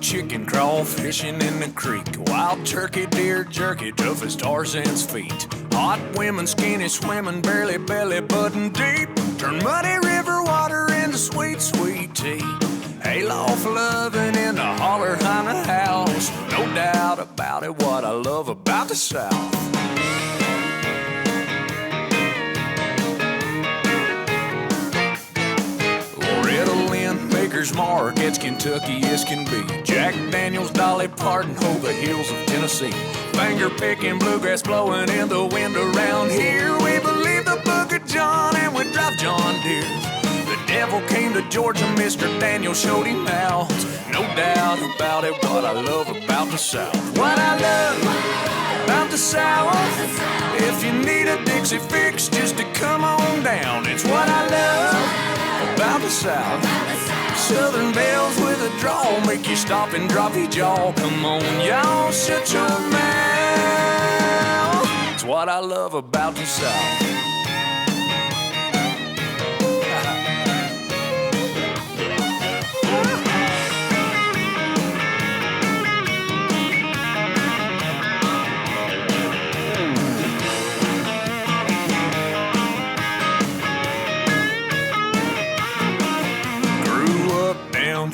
chicken, crawfishing in the creek. Wild turkey, deer jerky, tough as Tarzan's feet. Hot women, skinny swimming, barely belly button deep. Turn muddy river water into sweet, sweet tea. Hayloft loving in the holler on the house. No doubt about it, what I love about the South. Baker's Mark, it's Kentucky as can be. Jack Daniels, Dolly Parton, hold the hills of Tennessee. Finger picking, bluegrass blowing in the wind around here. We believe the Book of John and we drive John Deere. The devil came to Georgia, Mr. Daniel showed him out. No doubt about it, what I love about the South. What I love about the South. If you need a Dixie fix, just to come on down. It's what I love about the South. Southern bells with a draw make you stop and drop your jaw. Come on, y'all, shut your mouth. It's what I love about the South.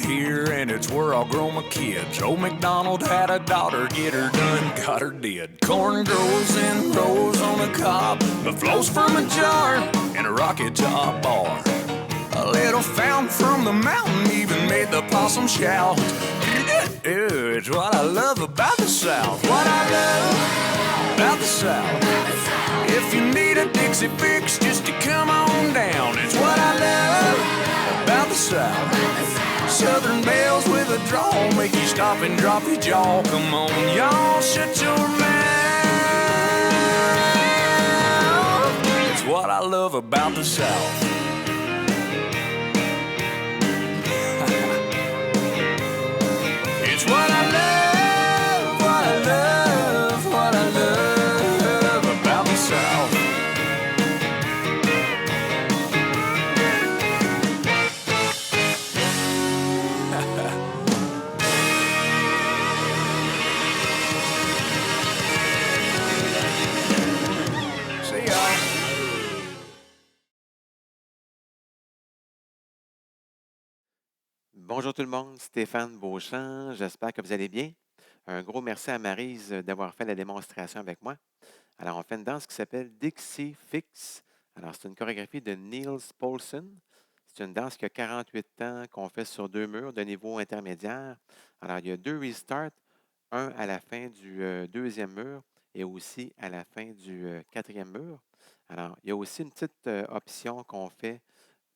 Here and it's where I'll grow my kids. Old MacDonald had a daughter, get her done, got her did. Corn grows in rows on a cob, but flows from a jar in a rocket top bar. A little fountain from the mountain even made the possum shout. Ew, it's what I love about the South. What I love about the South. If you need a Dixie fix, just to come on down. It's what I love about the South. Southern bells with a draw make you stop and drop your jaw. Come on, y'all, shut your mouth. It's what I love about the South. It's what I love, what I love, what I love about the South. Bonjour tout le monde, Stéphane Beauchamp, j'espère que vous allez bien. Un gros merci à Maryse d'avoir fait la démonstration avec moi. Alors, on fait une danse qui s'appelle Dixie Fix. Alors, c'est une chorégraphie de Niels Poulsen. C'est une danse qui a 48 temps, qu'on fait sur 2 murs de niveau intermédiaire. Alors, il y a 2 restarts, un à la fin du 2e mur et aussi à la fin du 4e mur. Alors, il y a aussi une petite option qu'on fait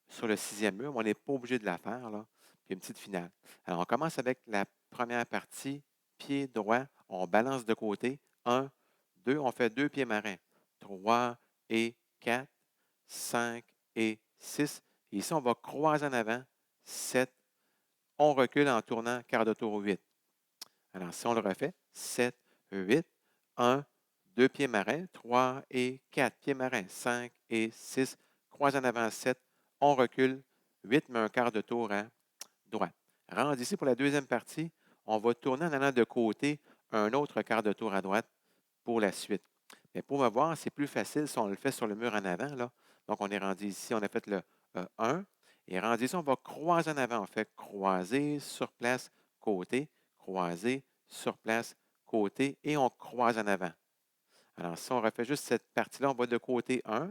sur le 6e mur, mais on n'est pas obligé de la faire, là. Puis une petite finale. Alors, on commence avec la première partie, pied droit, on balance de côté. 1, 2, on fait 2 pieds marins. 3 et 4, 5 et 6. Et ici, on va croiser en avant. 7. On recule en tournant quart de tour 8. Alors, si on le refait, 7, 8, 1, 2 pieds marins, 3 et 4 pieds marins, 5 et 6, croise en avant 7, on recule, 8, mais un quart de tour à droite. Rendu ici pour la deuxième partie, on va tourner en allant de côté un autre quart de tour à droite pour la suite. Mais pour me voir, c'est plus facile si on le fait sur le mur en avant. Là. Donc, on est rendu ici, on a fait le 1. Et rendu ici, on va croiser en avant. On fait croiser, sur place, côté, croiser, sur place, côté, et on croise en avant. Alors, si on refait juste cette partie-là, on va de côté 1.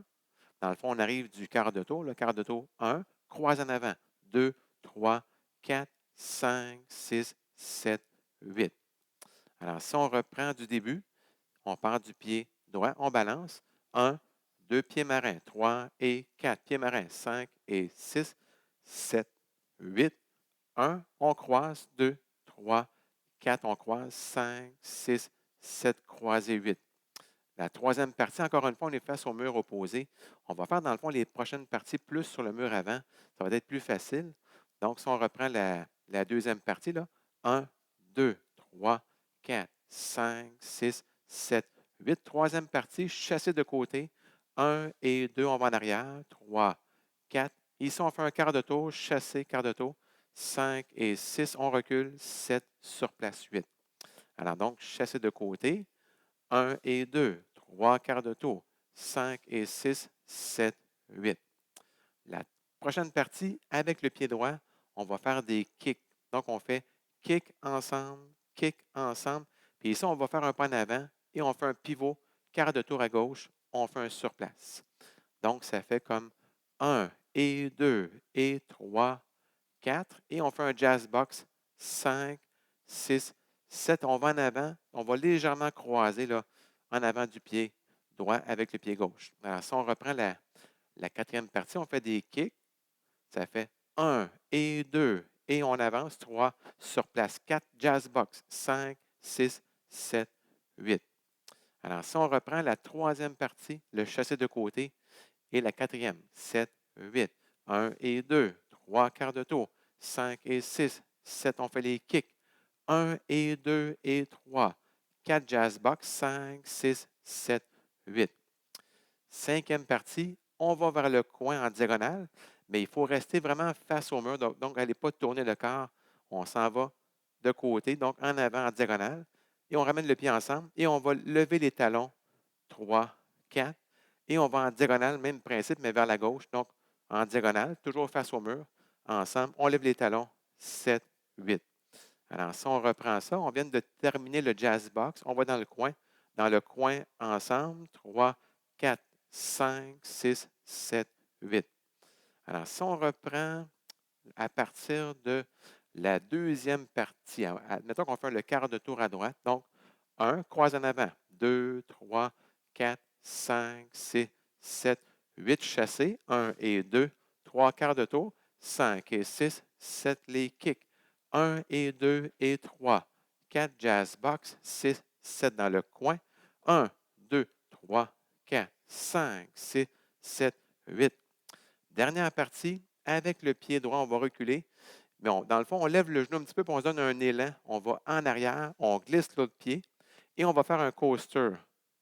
Dans le fond, on arrive du quart de tour. Le quart de tour 1, croise en avant. 2, 3, 4, 5, 6, 7, 8. Alors, si on reprend du début, on part du pied droit, on balance. 1, 2 pieds marins, 3 et 4 pieds marins, 5 et 6, 7, 8, 1, on croise, 2, 3, 4, on croise, 5, 6, 7, croisé 8. La troisième partie, encore une fois, on est face au mur opposé. On va faire, dans le fond, les prochaines parties plus sur le mur avant. Ça va être plus facile. Donc, si on reprend la deuxième partie, là, 1, 2, 3, 4, 5, 6, 7, 8. Troisième partie, chassé de côté. 1 et 2, on va en arrière. 3, 4. Ici, on fait un quart de tour, chassé, quart de tour. 5 et 6, on recule, 7 sur place, 8. Alors donc, chassé de côté, 1 et 2, 3 quarts de tour, 5 et 6, 7, 8. La prochaine partie, avec le pied droit, on va faire des kicks. Donc, on fait kick ensemble. Puis ici, on va faire un pas en avant et on fait un pivot, quart de tour à gauche, on fait un surplace. Donc, ça fait comme 1 et 2 et 3, 4. Et on fait un jazz box, 5, 6, 7. On va en avant, on va légèrement croiser là, en avant du pied droit avec le pied gauche. Alors, si on reprend la quatrième partie, on fait des kicks. Ça fait 1 et 2 et on avance 3 sur place 4, jazz box 5, 6, 7, 8. Alors, si on reprend la troisième partie, le chassé de côté, et la quatrième, 7, 8, 1 et 2, 3 quarts de tour, 5 et 6, 7, on fait les kicks, 1 et 2 et 3, 4 jazz box, 5, 6, 7, 8. Cinquième partie, on va vers le coin en diagonale, mais il faut rester vraiment face au mur. Donc, n'allez pas tourner le corps. On s'en va de côté, donc en avant en diagonale. Et on ramène le pied ensemble et on va lever les talons. 3, 4. Et on va en diagonale, même principe, mais vers la gauche. Donc, en diagonale, toujours face au mur. Ensemble, on lève les talons. 7, 8. Alors, si on reprend ça, on vient de terminer le jazz box. On va dans le coin. Dans le coin ensemble. 3, 4, 5, 6, 7, 8. Alors, si on reprend à partir de la deuxième partie, admettons qu'on fait le quart de tour à droite. Donc, 1, croise en avant. 2, 3, 4, 5, 6, 7, 8 chassés. 1 et 2, 3 quarts de tour. 5 et 6, 7 les kicks. 1 et 2 et 3, 4 jazz box. 6, 7 dans le coin. 1, 2, 3, 4, 5, 6, 7, 8. Dernière partie, avec le pied droit, on va reculer. Mais dans le fond, on lève le genou un petit peu, puis on se donne un élan. On va en arrière, on glisse l'autre pied et on va faire un coaster.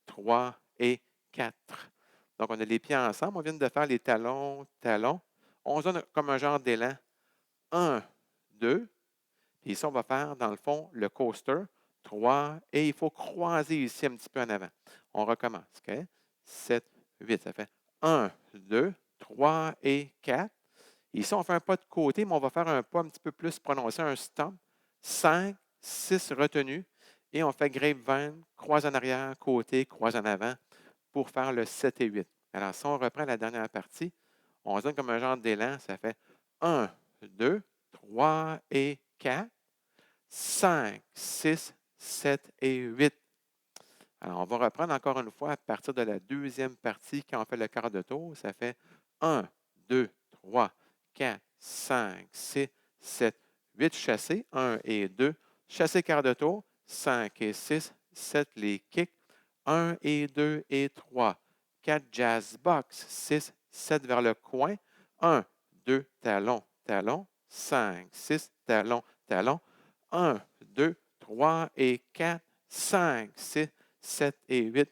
3 et 4. Donc, on a les pieds ensemble. On vient de faire les talons, talons. On se donne comme un genre d'élan. 1, 2. Puis ici, on va faire, dans le fond, le coaster. 3. Et il faut croiser ici un petit peu en avant. On recommence. OK? 7, 8. Ça fait 1, 2, 3 et 4. Ici, on fait un pas de côté, mais on va faire un pas un petit peu plus prononcé, un stomp. 5, 6 retenus. Et on fait grapevine, croise en arrière, côté, croise en avant pour faire le 7 et 8. Alors, si on reprend la dernière partie, on se donne comme un genre d'élan. Ça fait 1, 2, 3 et 4, 5, 6, 7 et 8. Alors, on va reprendre encore une fois à partir de la deuxième partie quand on fait le quart de tour. Ça fait 1, 2, 3, 4, 5, 6, 7, 8 chassés. 1 et 2. Chassé quart de tour. 5 et 6, 7 les kicks. 1 et 2 et 3. 4 jazz box. 6, 7 vers le coin. 1, 2, talon, talon. 5, 6, talon, talon. 1, 2, 3 et 4, 5, 6, 7 et 8.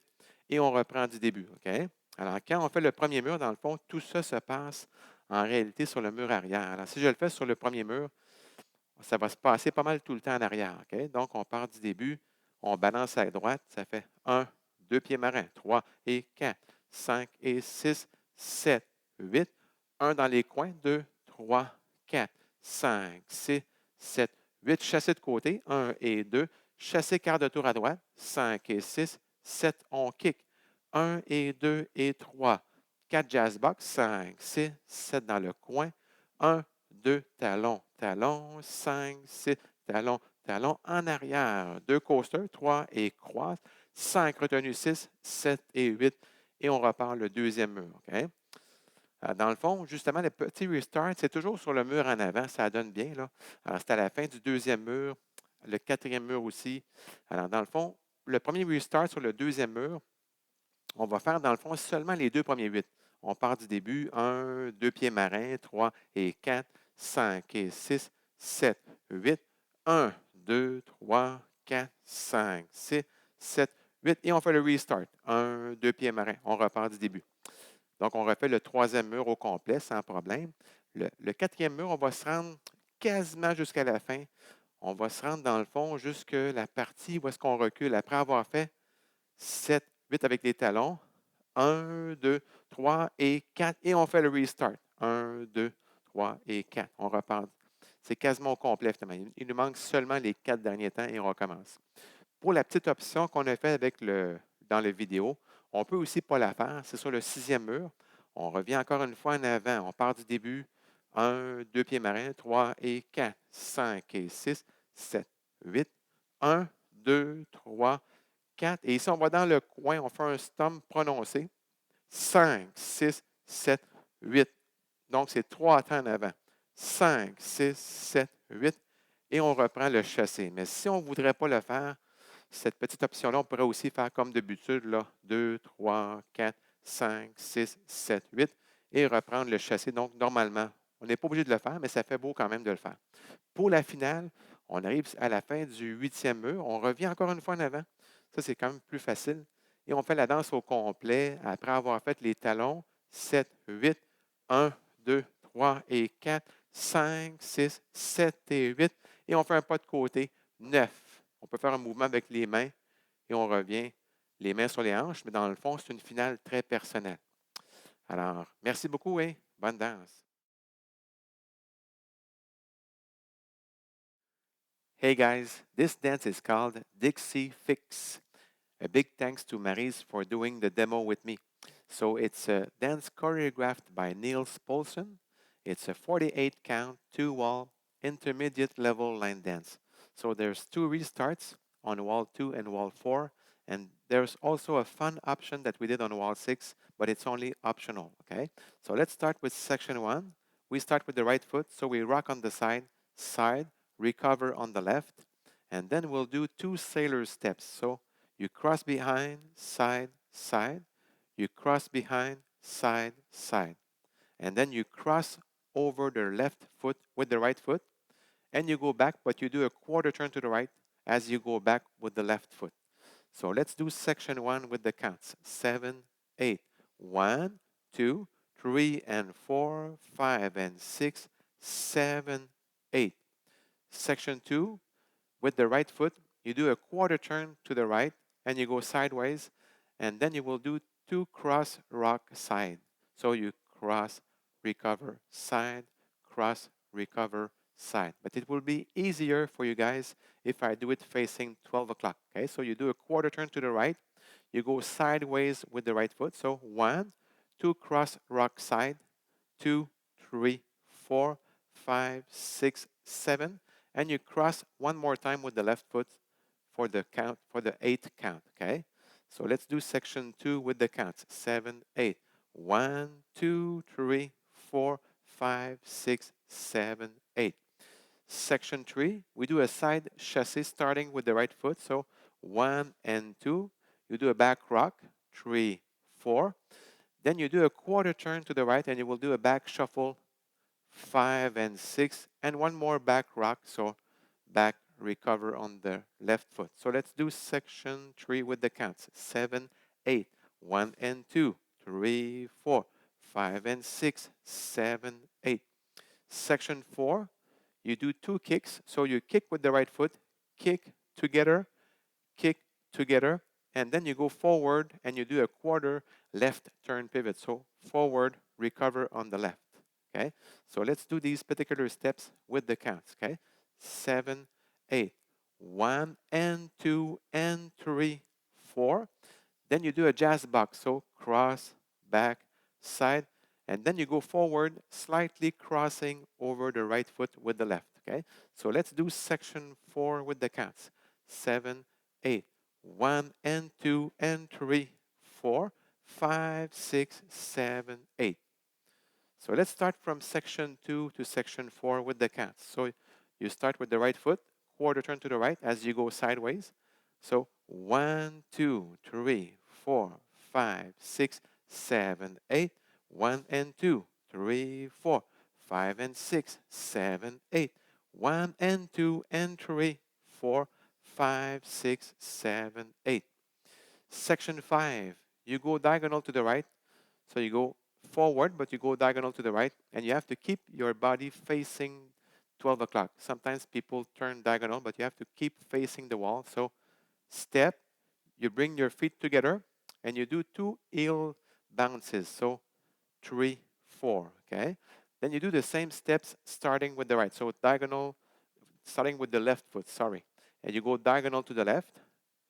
Et on reprend du début. OK? Alors, quand on fait le premier mur, dans le fond, tout ça se passe en réalité sur le mur arrière. Alors, si je le fais sur le premier mur, ça va se passer pas mal tout le temps en arrière. OK? Donc, on part du début, on balance à droite, ça fait 1, 2 pieds marins, 3 et 4, 5 et 6, 7, 8. 1 dans les coins, 2, 3, 4, 5, 6, 7, 8. Chassé de côté, 1 et 2. Chassé quart de tour à droite, 5 et 6, 7, on kick. 1 et 2 et 3. 4 jazz box, 5, 6, 7 dans le coin. 1, 2, talon, talon, 5, 6, talon, talon, en arrière. 2 coasters, 3 et croise. 5 retenues, 6, 7 et 8. Et on repart le deuxième mur. OK? Dans le fond, justement, le petit restart, c'est toujours sur le mur en avant. Ça donne bien, là. Alors, c'est à la fin du deuxième mur, le quatrième mur aussi. Alors, dans le fond, le premier restart sur le deuxième mur, on va faire, dans le fond, seulement les deux premiers 8. On part du début, 1, 2 pieds marins, 3 et 4, 5 et 6, 7, 8, 1, 2, 3, 4, 5, 6, 7, 8. Et on fait le restart. 1, 2 pieds marins. On repart du début. Donc, on refait le troisième mur au complet sans problème. Le quatrième mur, on va se rendre quasiment jusqu'à la fin. On va se rendre dans le fond jusque la partie où est-ce qu'on recule après avoir fait 7, 8 avec les talons. 1, 2, 3 et 4. Et on fait le restart. 1, 2, 3 et 4. On repart. C'est quasiment au complet, finalement. Il nous manque seulement les 4 derniers temps et on recommence. Pour la petite option qu'on a fait dans la vidéo, on peut aussi pas la faire. C'est sur le 6e mur. On revient encore une fois en avant. On part du début. 1, 2 pieds marins, 3 et 4, 5 et 6, 7, 8. 1, 2, 3, 4. Et ici, on va dans le coin, on fait un stomp prononcé. 5, 6, 7, 8. Donc, c'est 3 temps en avant. 5, 6, 7, 8. Et on reprend le chassé. Mais si on ne voudrait pas le faire, cette petite option-là, on pourrait aussi faire comme d'habitude, 2, 3, 4, 5, 6, 7, 8, et reprendre le chassé. Donc, normalement, on n'est pas obligé de le faire, mais ça fait beau quand même de le faire. Pour la finale, on arrive à la fin du 8e mur. On revient encore une fois en avant. Ça, c'est quand même plus facile. Et on fait la danse au complet après avoir fait les talons. 7, 8, 1, 2, 3 et 4, 5, 6, 7 et 8. Et on fait un pas de côté. 9. On peut faire un mouvement avec les mains et on revient les mains sur les hanches, mais dans le fond, c'est une finale très personnelle. Alors, merci beaucoup et bonne danse. Hey guys, this dance is called Dixie Fix. A big thanks to Maryse for doing the demo with me. So it's a dance choreographed by Niels Poulsen. It's a 48 count, 2-wall, intermediate level line dance. So there's 2 restarts on wall 2 and wall 4. And there's also a fun option that we did on wall 6, but it's only optional, okay? So let's start with section 1. We start with the right foot, so we rock on the side, recover on the left, and then we'll do 2 sailor steps. So you cross behind, side, side. You cross behind, side, side. And then you cross over the left foot with the right foot, and you go back, but you do a quarter turn to the right as you go back with the left foot. So let's do section 1 with the counts. 7, 8. 1, 2, 3, and 4, 5, and 6, 7, 8. Section 2, with the right foot, you do a quarter turn to the right and you go sideways, and then you will do 2 cross rock side. So you cross, recover, side, cross, recover, side. But it will be easier for you guys if I do it facing 12 o'clock. Okay, so you do a quarter turn to the right, you go sideways with the right foot. So 1, 2 cross rock side, 2, 3, 4, 5, 6, 7. And you cross one more time with the left foot for the count, for the 8th count, okay? So let's do section 2 with the counts. 7, 8. 1, 2, 3, 4, 5, 6, 7, 8. Section 3, we do a side chassé starting with the right foot. So 1 and 2. You do a back rock. 3, 4. Then you do a quarter turn to the right and you will do a back shuffle. 5 and 6, and one more back rock, so back recover on the left foot. So let's do section 3 with the counts. 7, 8, 1 and 2, 3, 4, 5 and 6, 7, 8. Section 4, you do 2 kicks, so you kick with the right foot, kick together, and then you go forward and you do a quarter left turn pivot. So forward, recover on the left. Okay, so let's do these particular steps with the counts. Okay, 7, 8, 1 and 2 and 3, 4. Then you do a jazz box. So cross, back, side, and then you go forward, slightly crossing over the right foot with the left. Okay, so let's do section 4 with the counts. 7, 8, 1 and 2 and 3, 4, 5, 6, 7, 8. So let's start from section 2 to section 4 with the counts. So you start with the right foot, quarter turn to the right as you go sideways. So 1, 2, 3, 4, 5, 6, 7, 8. 1 and 2, 3, 4, 5 and 6, 7, 8. 1 and 2 and 3, 4, 5, 6, 7, 8. Section 5, you go diagonal to the right. So you go forward, but you go diagonal to the right, and you have to keep your body facing 12 o'clock. Sometimes people turn diagonal, but you have to keep facing the wall. So step, you bring your feet together, and you do 2 heel bounces. So 3, 4, okay? Then you do the same steps starting with the right. So diagonal, starting with the left foot, sorry. And you go diagonal to the left,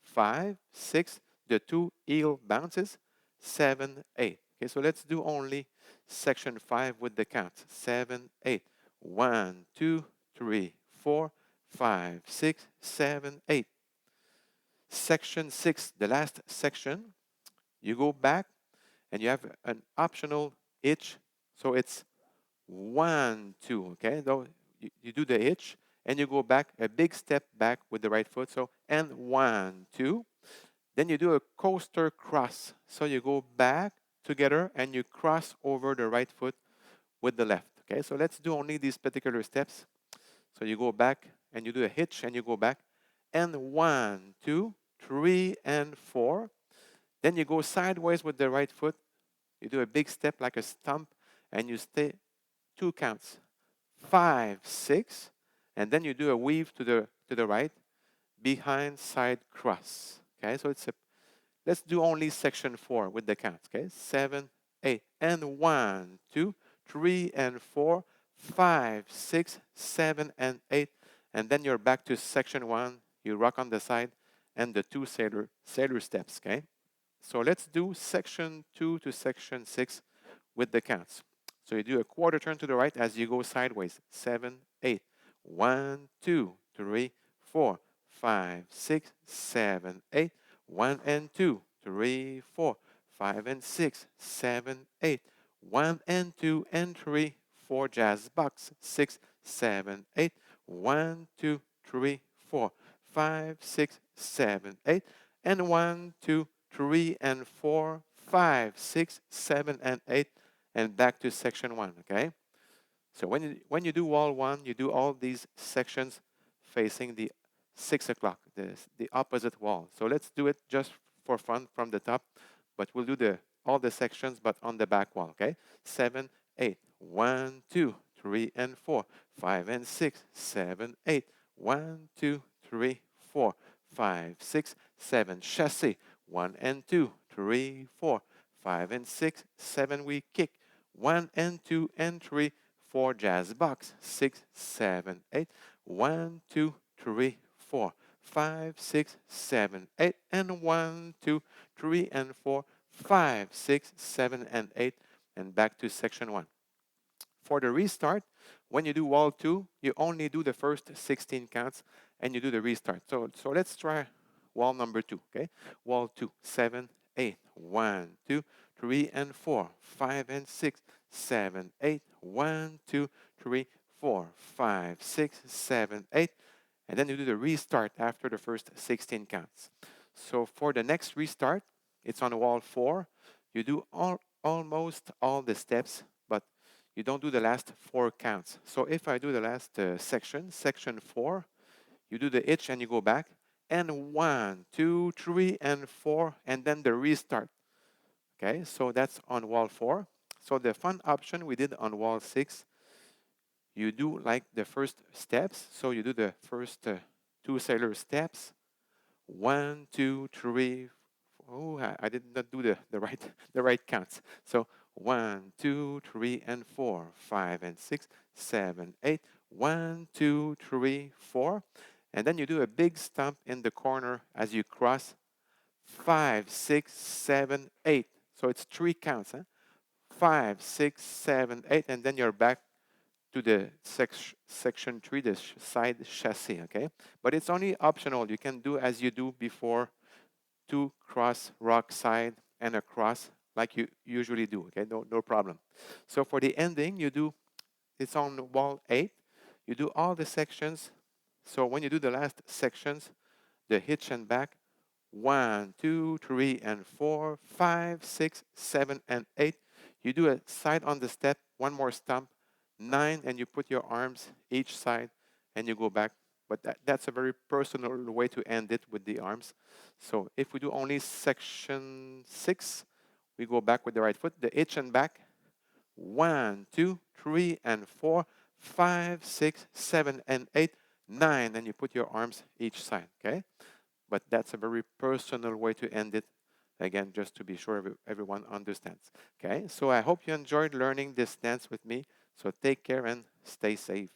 5, 6, the 2 heel bounces, 7, 8. Okay, so let's do only section 5 with the counts. 7, 8. 1, 2, 3, 4, 5, 6, 7, 8. Section 6, the last section, you go back and you have an optional hitch. So it's 1, 2, okay? So you do the hitch and you go back, a big step back with the right foot. So, and 1, 2. Then you do a coaster cross. So you go back together and you cross over the right foot with the left. Okay, so let's do only these particular steps. So you go back and you do a hitch and you go back. And 1, 2, 3, and 4. Then you go sideways with the right foot. You do a big step like a stump and you stay 2 counts. 5, 6. And then you do a weave to the right behind side cross. Okay, so let's do only section 4 with the counts. Okay, 7, 8, and 1, 2, 3, and 4, 5, 6, 7, and 8, and then you're back to section 1. You rock on the side and the 2 sailor steps. Okay, so let's do section 2 to section 6 with the counts. So you do a quarter turn to the right as you go sideways. 7, 8, 1, 2, 3, 4, 5, 6, 7, 8, 1 and 2, 3, 4, 5 and 6, 7, 8, 1 and 2 and 3, 4 jazz box, 6, 7, 8, 1, 2, 3, 4, 5, 6, 7, 8, and 1, 2, 3, and 4, 5, 6, 7, and 8, and back to section 1, okay? So when you do wall 1, you do all these sections facing the 6 o'clock, the opposite wall. So let's do it just for fun from the top, but we'll do all the sections, but on the back wall, okay? 7, 8, 1, 2, 3, and 4, 5 and 6, 7, 8, 1, 2, 3, 4, 5, 6, 7, chassis, 1 and 2, 3, 4, 5 and 6, 7, we kick, 1 and 2 and 3, 4 jazz box, 6, 7, 8, 1, 2, 3, 4, 5, 6, 7, 8, and 1, 2, 3, and 4, 5, 6, 7, and 8, and back to section 1. For the restart, when you do wall 2, you only do the first 16 counts and you do the restart. So let's try wall number 2, okay? Wall 2, 7, 8, 1, 2, 3, and 4, 5, and 6, 7, 8, 1, 2, 3, 4, 5, 6, 7, 8, and then you do the restart after the first 16 counts. So for the next restart, it's on wall 4. You do almost all the steps, but you don't do the last 4 counts. So if I do the last section 4, you do the hitch and you go back, and 1, 2, 3, and 4, and then the restart. Okay, so that's on wall 4. So the fun option we did on wall 6, you do like the first steps. So you do the first 2 sailor steps. 1, 2, 3. Oh, I did not do the right counts. So 1, 2, 3, and 4, 5 and 6, 7, 8. 1, 2, 3, 4. And then you do a big stomp in the corner as you cross 5, 6, 7, 8. So it's 3 counts. Huh? 5, 6, 7, 8. And then you're back to the section 3, the side chassis. Okay, but it's only optional. You can do as you do before, 2 cross rock side and a cross like you usually do. Okay, no problem. So for the ending, it's on wall 8. You do all the sections. So when you do the last sections, the hitch and back, 1, 2, 3, and 4, 5, 6, 7, and 8. You do a side on the step, 1 more stump, 9, and you put your arms each side and you go back. But that's a very personal way to end it with the arms. So if we do only section 6, we go back with the right foot, the hitch and back, 1, 2, 3, and 4, 5, 6, 7, and 8, 9, and you put your arms each side, okay? But that's a very personal way to end it. Again, just to be sure everyone understands. Okay, so I hope you enjoyed learning this dance with me. So take care and stay safe.